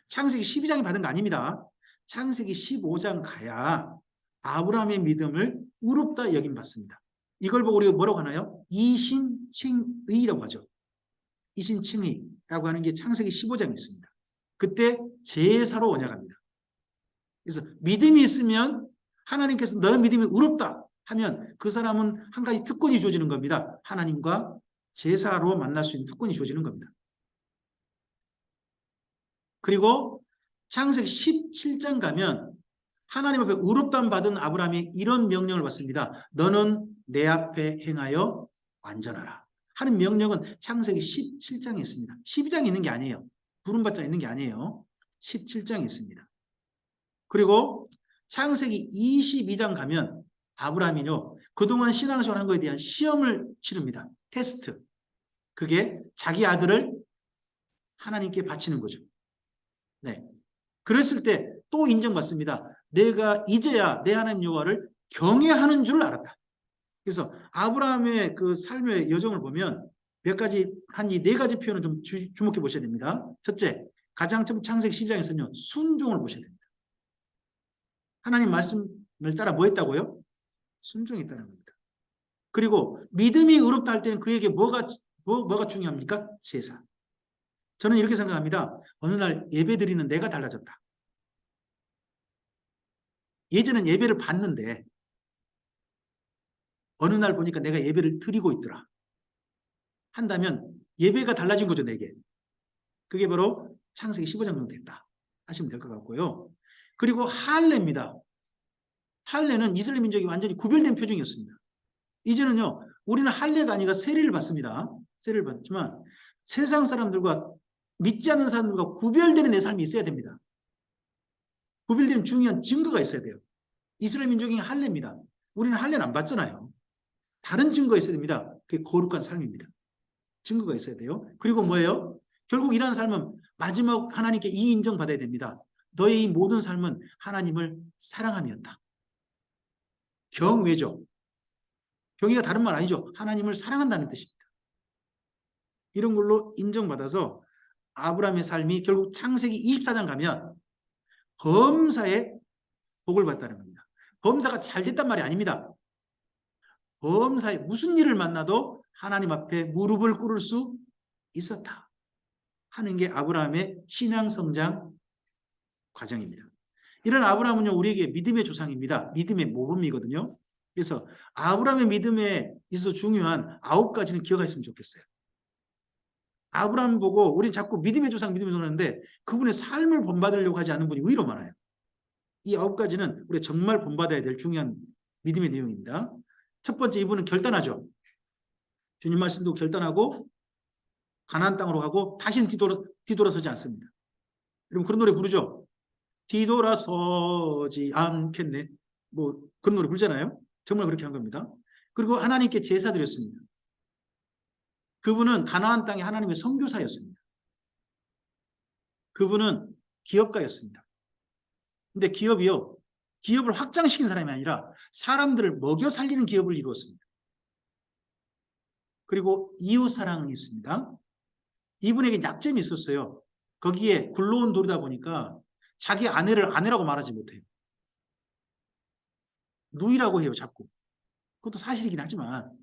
창세기 12장이 받은 거 아닙니다. 창세기 15장 가야 아브라함의 믿음을 의롭다 여김 받습니다. 이걸 보고 우리가 뭐라고 하나요? 이신칭의라고 하죠. 이신칭의라고 하는 게 창세기 15장에 있습니다. 그때 제사로 언약합니다. 그래서 믿음이 있으면 하나님께서 너의 믿음이 의롭다 하면 그 사람은 한 가지 특권이 주어지는 겁니다. 하나님과 제사로 만날 수 있는 특권이 주어지는 겁니다. 그리고 창세기 17장 가면 하나님 앞에 의롭다함 받은 아브라함이 이런 명령을 받습니다. 너는 내 앞에 행하여 완전하라 하는 명령은 창세기 17장에 있습니다. 12장에 있는 게 아니에요. 부름받자 있는 게 아니에요. 17장에 있습니다. 그리고 창세기 22장 가면 아브라함이요 그동안 신앙생활 한 거에 대한 시험을 치릅니다. 테스트. 그게 자기 아들을 하나님께 바치는 거죠. 네. 그랬을 때 또 인정받습니다. 내가 이제야 내 하나님 여호와를 경외하는 줄 알았다. 그래서 아브라함의 그 삶의 여정을 보면 몇 가지 한 이 4가지 표현을 좀 주목해 보셔야 됩니다. 첫째, 가장 처음 창세기 12장에서는요 순종을 보셔야 됩니다. 하나님 말씀을 따라 뭐 했다고요? 순종했다는 겁니다. 그리고 믿음이 의롭다 할 때는 그에게 뭐가 중요합니까? 제사. 저는 이렇게 생각합니다. 어느 날 예배 드리는 내가 달라졌다. 예전엔 예배를 받는데 어느 날 보니까 내가 예배를 드리고 있더라. 한다면 예배가 달라진 거죠, 내게. 그게 바로 창세기 15장 정도 됐다 하시면 될 것 같고요. 그리고 할례입니다. 할례는 이스라엘 민족이 완전히 구별된 표징이었습니다. 이제는요, 우리는 할례가 아니라 세례를 받습니다. 세례를 받지만 세상 사람들과 믿지 않는 사람들과 구별되는 내 삶이 있어야 됩니다. 구별되는 중요한 증거가 있어야 돼요. 이스라엘 민족이 할례입니다. 우리는 할례는 안 받잖아요. 다른 증거가 있어야 됩니다. 그게 거룩한 삶입니다. 증거가 있어야 돼요. 그리고 뭐예요? 결국 이러한 삶은 마지막 하나님께 이 인정받아야 됩니다. 너의 이 모든 삶은 하나님을 사랑함이었다. 경외죠. 경외가 다른 말 아니죠. 하나님을 사랑한다는 뜻입니다. 이런 걸로 인정받아서 아브라함의 삶이 결국 창세기 24장 가면 범사의 복을 받다는 겁니다. 범사가 잘 됐단 말이 아닙니다. 범사에 무슨 일을 만나도 하나님 앞에 무릎을 꿇을 수 있었다 하는 게 아브라함의 신앙 성장 과정입니다. 이런 아브라함은요, 우리에게 믿음의 조상입니다. 믿음의 모범이거든요. 그래서 아브라함의 믿음에 있어서 중요한 9가지는 기억했으면 좋겠어요. 아브라함 보고 우리 자꾸 믿음의 조상 하는데 그분의 삶을 본받으려고 하지 않는 분이 의외로 많아요. 이 9가지는 우리가 정말 본받아야 될 중요한 믿음의 내용입니다. 첫 번째, 이분은 결단하죠. 주님 말씀도 결단하고 가나안 땅으로 가고 다시는 뒤돌아서지 않습니다. 여러분 그런 노래 부르죠? 뒤돌아서지 않겠네. 뭐 그런 노래 부르잖아요. 정말 그렇게 한 겁니다. 그리고 하나님께 제사 드렸습니다. 그분은 가나안 땅의 하나님의 선교사였습니다. 그분은 기업가였습니다. 근데 기업을 확장시킨 사람이 아니라 사람들을 먹여 살리는 기업을 이루었습니다. 그리고 이웃사랑이 있습니다. 이분에게 약점이 있었어요. 거기에 굴러온 돌이다 보니까 자기 아내를 아내라고 말하지 못해요. 누이라고 해요, 자꾸. 그것도 사실이긴 하지만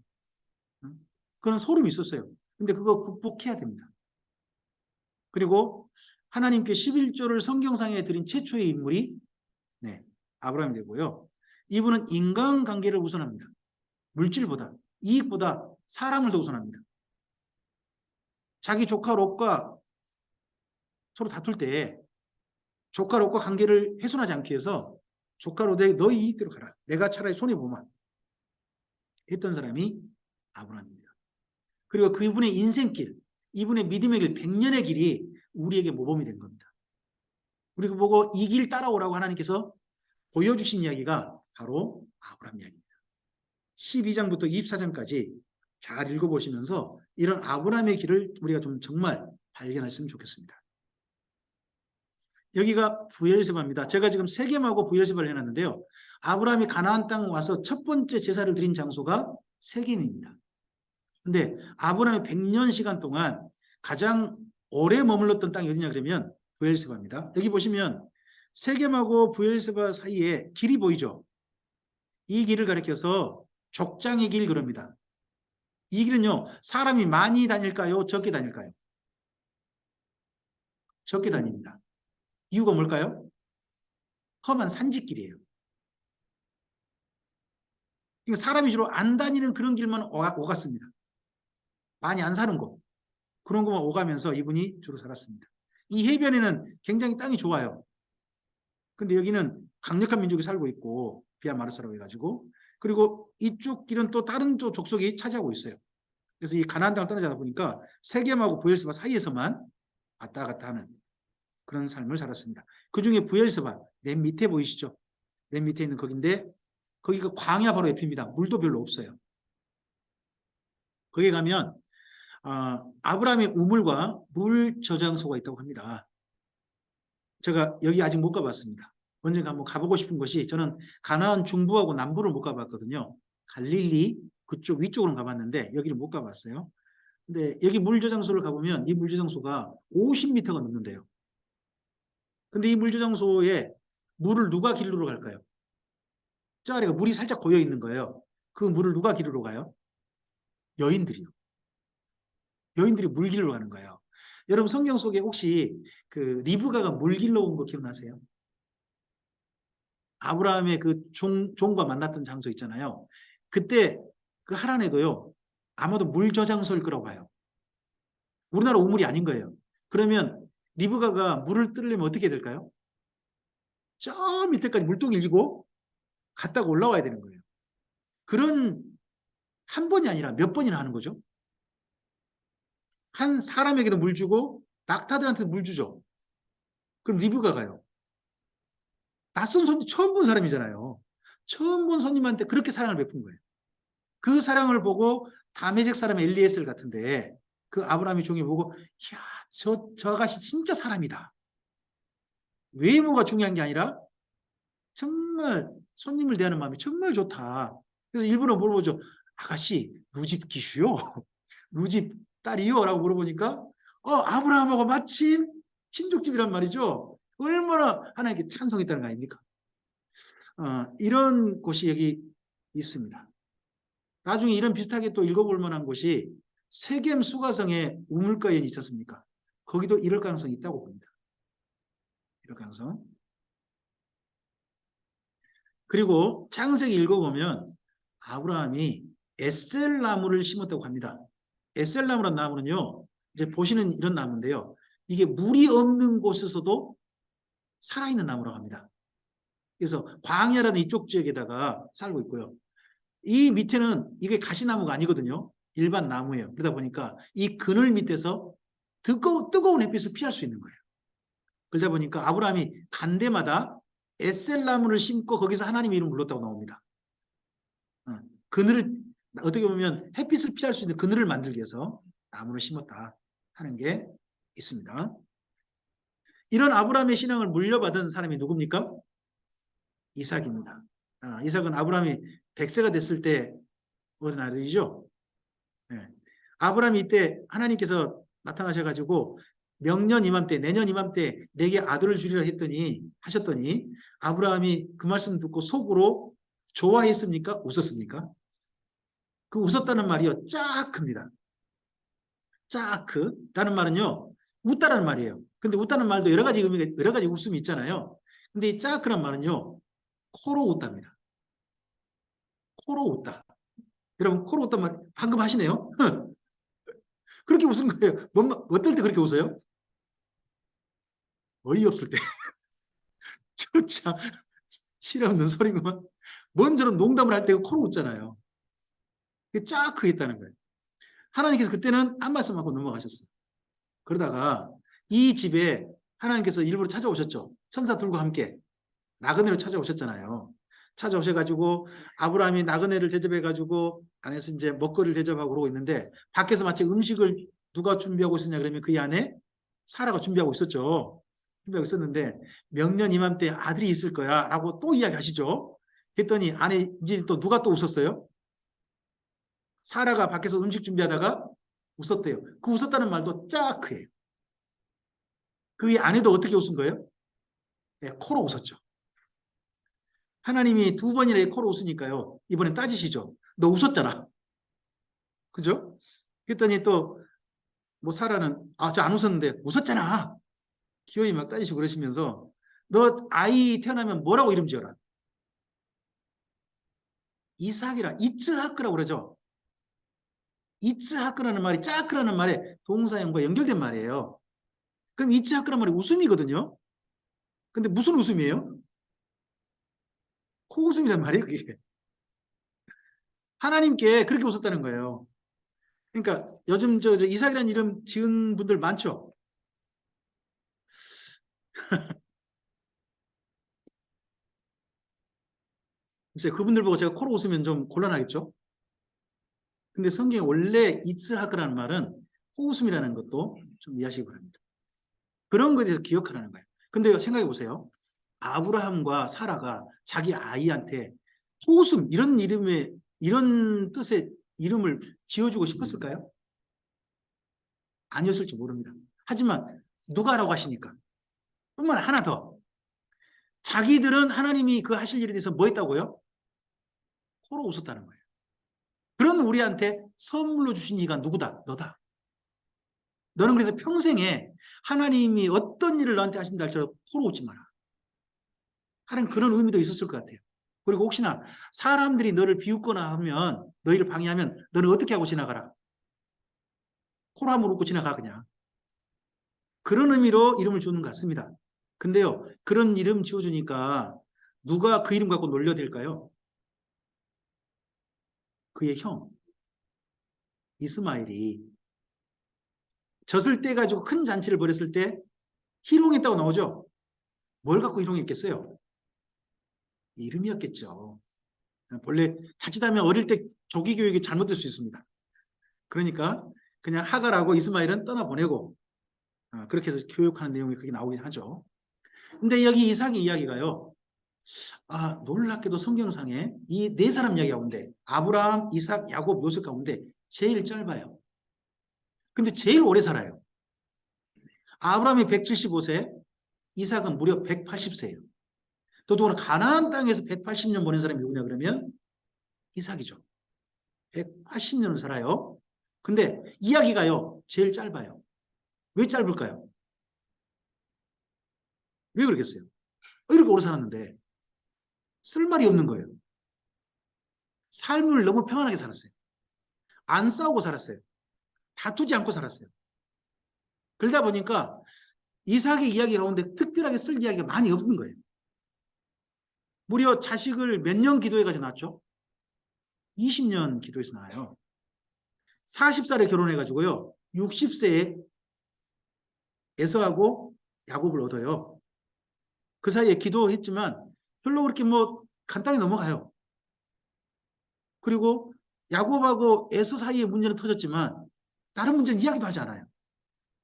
그런 소름이 있었어요. 근데 그거 극복해야 됩니다. 그리고 하나님께 11조를 성경상에 드린 최초의 인물이 아브라함이 되고요. 이분은 인간관계를 우선합니다. 물질보다, 이익보다 사람을 더 우선합니다. 자기 조카 롯과 서로 다툴 때 조카 롯과 관계를 훼손하지 않기 위해서 조카 롯에게 너희 이익대로 가라. 내가 차라리 손해보마. 했던 사람이 아브라함입니다. 그리고 그분의 인생길, 이분의 믿음의 길, 100년의 길이 우리에게 모범이 된 겁니다. 우리가 보고 이 길 따라오라고 하나님께서 보여주신 이야기가 바로 아브라함 이야기입니다. 12장부터 24장까지 잘 읽어보시면서 이런 아브라함의 길을 우리가 좀 정말 발견했으면 좋겠습니다. 여기가 부엘세바입니다. 제가 지금 세겜하고 부엘세바를 해놨는데요. 아브라함이 가나안 땅 와서 첫 번째 제사를 드린 장소가 세겜입니다. 근데 아브라함이 100년 시간 동안 가장 오래 머물렀던 땅이 어디냐 그러면 부엘세바입니다. 여기 보시면 세겜하고 부엘세바 사이에 길이 보이죠? 이 길을 가리켜서 족장의 길 그럽니다. 이 길은요, 사람이 많이 다닐까요? 적게 다닐까요? 적게 다닙니다. 이유가 뭘까요? 험한 산지길이에요. 그러니까 사람이 주로 안 다니는 그런 길만 오갔습니다. 많이 안 사는 곳. 그런 것만 오가면서 이분이 주로 살았습니다. 이 해변에는 굉장히 땅이 좋아요. 근데 여기는 강력한 민족이 살고 있고 비아마르사라고 해가지고 그리고 이쪽 길은 또 다른 쪽 족속이 차지하고 있어요. 그래서 이 가나안 땅을 떠나자다 보니까 세겜하고 부엘세바 사이에서만 왔다 갔다 하는 그런 삶을 살았습니다. 그 중에 부엘세바 맨 밑에 보이시죠? 맨 밑에 있는 거긴데 거기가 광야 바로 옆입니다. 물도 별로 없어요. 거기 가면 아브라함의 우물과 물 저장소가 있다고 합니다. 제가 여기 아직 못 가봤습니다. 언젠가 한번 가보고 싶은 곳이 저는 가나안 중부하고 남부를 못 가봤거든요. 갈릴리 그쪽 위쪽으로는 가봤는데 여기를 못 가봤어요. 근데 여기 물 저장소를 가보면 이 물 저장소가 50m가 넘는데요. 근데 이 물 저장소에 물을 누가 길르러 갈까요? 저 아래가 물이 살짝 고여 있는 거예요. 그 물을 누가 기르러 가요? 여인들이요. 여인들이 물 길러 가는 거예요. 여러분 성경 속에 혹시 그 리브가가 물 길러 온 거 기억나세요? 아브라함의 그 종과 만났던 장소 있잖아요. 그때 그 하란에도요. 아마도 물 저장소일 거라고 봐요. 우리나라 우물이 아닌 거예요. 그러면 리브가가 물을 뜨려면 어떻게 될까요? 저 밑에까지 물동이 일고 갔다가 올라와야 되는 거예요. 그런 한 번이 아니라 몇 번이나 하는 거죠. 한 사람에게도 물 주고 낙타들한테도 물 주죠. 그럼 리브가가요. 낯선 손님 처음 본 사람이잖아요. 처음 본 손님한테 그렇게 사랑을 베푼 거예요. 그 사랑을 보고 다메섹 사람 엘리에셀 같은데 그 아브라함의 종이 보고 이야 저 아가씨 진짜 사람이다. 외모가 중요한 게 아니라 정말 손님을 대하는 마음이 정말 좋다. 그래서 일부러 물어보죠. 아가씨 누집 기슈요? 누집 딸이요? 라고 물어보니까 아브라함하고 마침 친족집이란 말이죠. 얼마나 하나님께 찬송했다는 거 아닙니까? 이런 곳이 여기 있습니다. 나중에 이런 비슷하게 또 읽어볼 만한 곳이 세겜 수가성에 우물가에 있지 않습니까? 거기도 이럴 가능성이 있다고 봅니다. 이럴 가능성. 그리고 창세기 읽어보면 아브라함이 에셀 나무를 심었다고 합니다. 에셀 나무란 나무는요. 이제 보시는 이런 나무인데요. 이게 물이 없는 곳에서도 살아있는 나무라고 합니다. 그래서 광야라는 이쪽 지역에다가 살고 있고요. 이 밑에는 이게 가시나무가 아니거든요. 일반 나무예요. 그러다 보니까 이 그늘 밑에서 뜨거운 햇빛을 피할 수 있는 거예요. 그러다 보니까 아브라함이 간 데마다 에셀 나무를 심고 거기서 하나님의 이름을 불렀다고 나옵니다. 그늘을 어떻게 보면 햇빛을 피할 수 있는 그늘을 만들기 위해서 나무를 심었다 하는 게 있습니다. 이런 아브라함의 신앙을 물려받은 사람이 누굽니까? 이삭입니다. 이삭은 아브라함이 100세가 됐을 때 얻은 아들이죠. 네. 아브라함이 이때 하나님께서 나타나셔가지고 명년 이맘때 내년 이맘때 내게 아들을 주리라 하셨더니 아브라함이 그 말씀 듣고 속으로 좋아했습니까? 웃었습니까? 그 웃었다는 말이요. 짜크입니다. 짜크라는 말은요. 웃다라는 말이에요. 근데 웃다는 말도 여러 가지 의미가 여러 가지 웃음이 있잖아요. 근데 이 짜크란 말은요. 코로 웃답니다. 코로 웃다. 여러분 코로 웃단 말 방금 하시네요. 그렇게 웃은 거예요. 어떨 때 그렇게 웃어요? 어이없을 때. 저 참 실없는 소리구만. 뭔 저런 농담을 할 때 코로 웃잖아요. 그게 쫙 크겠다는 거예요. 하나님께서 그때는 한 말씀하고 넘어가셨어요. 그러다가 이 집에 하나님께서 일부러 찾아오셨죠. 천사 둘과 함께 나그네로 찾아오셨잖아요. 찾아오셔가지고 아브라함이 나그네를 대접해가지고 안에서 이제 먹거리를 대접하고 그러고 있는데 밖에서 마치 음식을 누가 준비하고 있었냐 그러면 그 안에 사라가 준비하고 있었죠. 준비하고 있었는데 명년 이맘때 아들이 있을 거야 라고 또 이야기하시죠. 그랬더니 안에 이제 또 누가 또 웃었어요? 사라가 밖에서 음식 준비하다가 웃었대요. 그 웃었다는 말도 짜크예요. 그 아내도 어떻게 웃은 거예요? 네, 코로 웃었죠. 하나님이 두 번이나 코로 웃으니까요. 이번엔 따지시죠. 너 웃었잖아. 그죠? 그랬더니 또 뭐 사라는 저 안 웃었는데 웃었잖아. 기어이 막 따지시고 그러시면서 너 아이 태어나면 뭐라고 이름 지어라. 이삭이라 이츠하크라고 그러죠. 이츠하크라는 말이 짜크라는 말에 동사형과 연결된 말이에요. 그럼 이츠하크라는 말이 웃음이거든요. 근데 무슨 웃음이에요? 코웃음이란 말이에요, 그게. 하나님께 그렇게 웃었다는 거예요. 그러니까 요즘 저 이삭이라는 이름 지은 분들 많죠. 글쎄 그분들 보고 제가 코로 웃으면 좀 곤란하겠죠. 근데 성경에 원래 이츠하크라는 말은 코웃음이라는 것도 좀 이해하시기 바랍니다. 그런 것에 대해서 기억하라는 거예요. 근데 생각해 보세요. 아브라함과 사라가 자기 아이한테 코웃음 이런 이름의 이런 뜻의 이름을 지어주고 싶었을까요? 아니었을지 모릅니다. 하지만 누가라고 하시니까 뿐만 하나 더 자기들은 하나님이 그 하실 일에 대해서 뭐 했다고요? 코로 웃었다는 거예요. 그런 우리한테 선물로 주신 이가 누구다? 너다. 너는 그래서 평생에 하나님이 어떤 일을 너한테 하신다 할지라도 코로 웃지 마라 하는 그런 의미도 있었을 것 같아요. 그리고 혹시나 사람들이 너를 비웃거나 하면, 너희를 방해하면 너는 어떻게 하고 지나가라? 코로 한번 웃고 지나가 그냥. 그런 의미로 이름을 주는 것 같습니다. 근데요, 그런 이름 지어주니까 누가 그 이름 갖고 놀려댈까요? 그의 형 이스마엘이 젖을 떼 가지고 큰 잔치를 벌였을 때 희롱했다고 나오죠. 뭘 갖고 희롱했겠어요? 이름이었겠죠. 본래 자칫하면 어릴 때 조기 교육이 잘못될 수 있습니다. 그러니까 그냥 하갈하고 이스마엘은 떠나보내고 그렇게 해서 교육하는 내용이 그렇게 나오긴 하죠. 근데 여기 이삭의 이야기가요. 놀랍게도 성경상에 이 네 사람 이야기 가운데 아브라함, 이삭, 야곱, 요셉 가운데 제일 짧아요. 근데 제일 오래 살아요. 아브라함이 175세, 이삭은 무려 180세예요. 더더구나 가나안 땅에서 180년 보낸 사람이 누구냐 그러면 이삭이죠. 180년을 살아요. 근데 이야기가요 제일 짧아요. 왜 짧을까요? 왜 그러겠어요? 이렇게 오래 살았는데 쓸 말이 없는 거예요. 삶을 너무 평안하게 살았어요. 안 싸우고 살았어요. 다투지 않고 살았어요. 그러다 보니까 이삭의 이야기 가운데 특별하게 쓸 이야기가 많이 없는 거예요. 무려 자식을 몇 년 기도해가지고 낳았죠? 20년 기도해서 낳아요. 40살에 결혼해가지고요. 60세에 에서하고 야곱을 얻어요. 그 사이에 기도했지만 별로 그렇게 뭐 간단히 넘어가요. 그리고 야곱하고 에서 사이에 문제는 터졌지만 다른 문제는 이야기도 하지 않아요.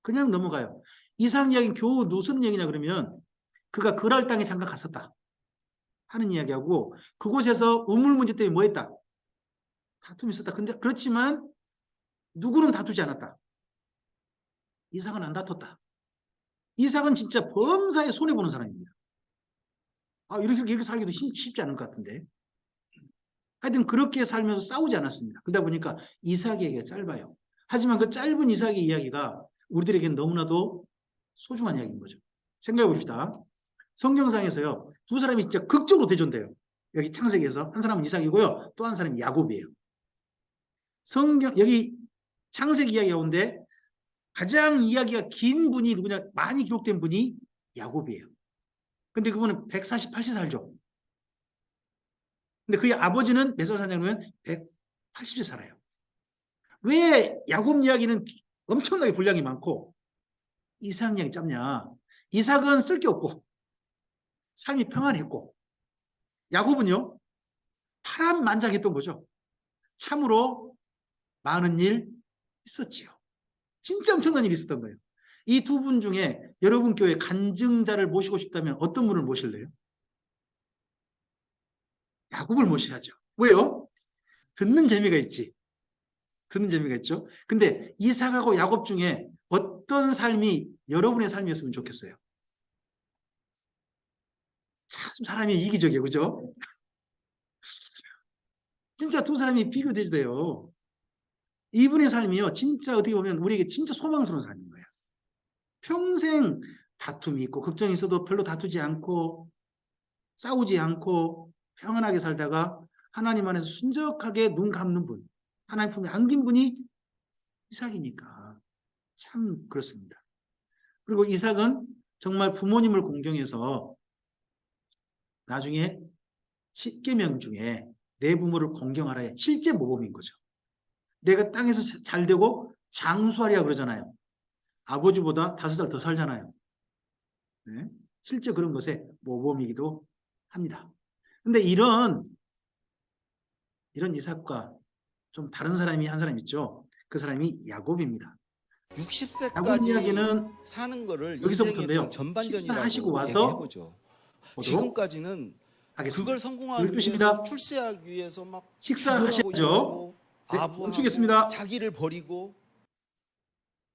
그냥 넘어가요. 이삭 이야기는 겨우 무슨 얘기냐 그러면 그가 그랄 땅에 잠깐 갔었다 하는 이야기하고 그곳에서 우물 문제 때문에 뭐 했다? 다툼이 있었다. 근데 그렇지만 누구는 다투지 않았다. 이삭은 안 다퉜다. 이삭은 진짜 범사에 손해보는 사람입니다. 이렇게 살기도 쉽지 않을 것 같은데. 하여튼 그렇게 살면서 싸우지 않았습니다. 그러다 보니까 이삭에게 짧아요. 하지만 그 짧은 이삭의 이야기가 우리들에게는 너무나도 소중한 이야기인 거죠. 생각해 봅시다. 성경상에서요. 두 사람이 진짜 극적으로 대존돼요. 여기 창세기에서 한 사람은 이삭이고요. 또 한 사람이 야곱이에요. 여기 창세기 이야기 가운데 가장 이야기가 긴 분이 누구냐? 많이 기록된 분이 야곱이에요. 근데 그분은 148세 살죠. 근데 그의 아버지는 몇 살 사냐면 180세 살아요. 왜 야곱 이야기는 엄청나게 분량이 많고 이삭 이야기 짧냐? 이삭은 쓸 게 없고 삶이 평안했고 야곱은요 파란만장했던 거죠. 참으로 많은 일 있었지요. 진짜 엄청난 일이 있었던 거예요. 이 두 분 중에 여러분 교회 간증자를 모시고 싶다면 어떤 분을 모실래요? 야곱을 모셔야죠. 왜요? 듣는 재미가 있지. 듣는 재미가 있죠. 근데 이삭하고 야곱 중에 어떤 삶이 여러분의 삶이었으면 좋겠어요? 참 사람이 이기적이에요. 그죠? 진짜 두 사람이 비교돼요. 이분의 삶이요. 진짜 어떻게 보면 우리에게 진짜 소망스러운 삶인 거예요. 평생 다툼이 있고 걱정이 있어도 별로 다투지 않고 싸우지 않고 평안하게 살다가 하나님 안에서 순적하게 눈 감는 분, 하나님 품에 안긴 분이 이삭이니까 참 그렇습니다. 그리고 이삭은 정말 부모님을 공경해서 나중에 10계명 중에 내 부모를 공경하라의 실제 모범인 거죠. 내가 땅에서 잘 되고 장수하리라 그러잖아요. 아버지보다 5살 더 살잖아요. 네? 실제 그런 것의 모범이기도 합니다. 근데 이런 이삭과 좀 다른 사람이 한 사람 있죠. 그 사람이 야곱입니다. 야곱 60세까지 이야기는 사는 거를 인생의 여기서부터인데요. 전반전이라고 식사하시고 와서 얘기해보죠. 지금까지는 하겠습니다. 그걸 성공하기 12시입니다. 위해서 출세하기 위해서 막 식사하셔야죠. 기도하고 네, 아부하고 멈추겠습니다. 자기를 버리고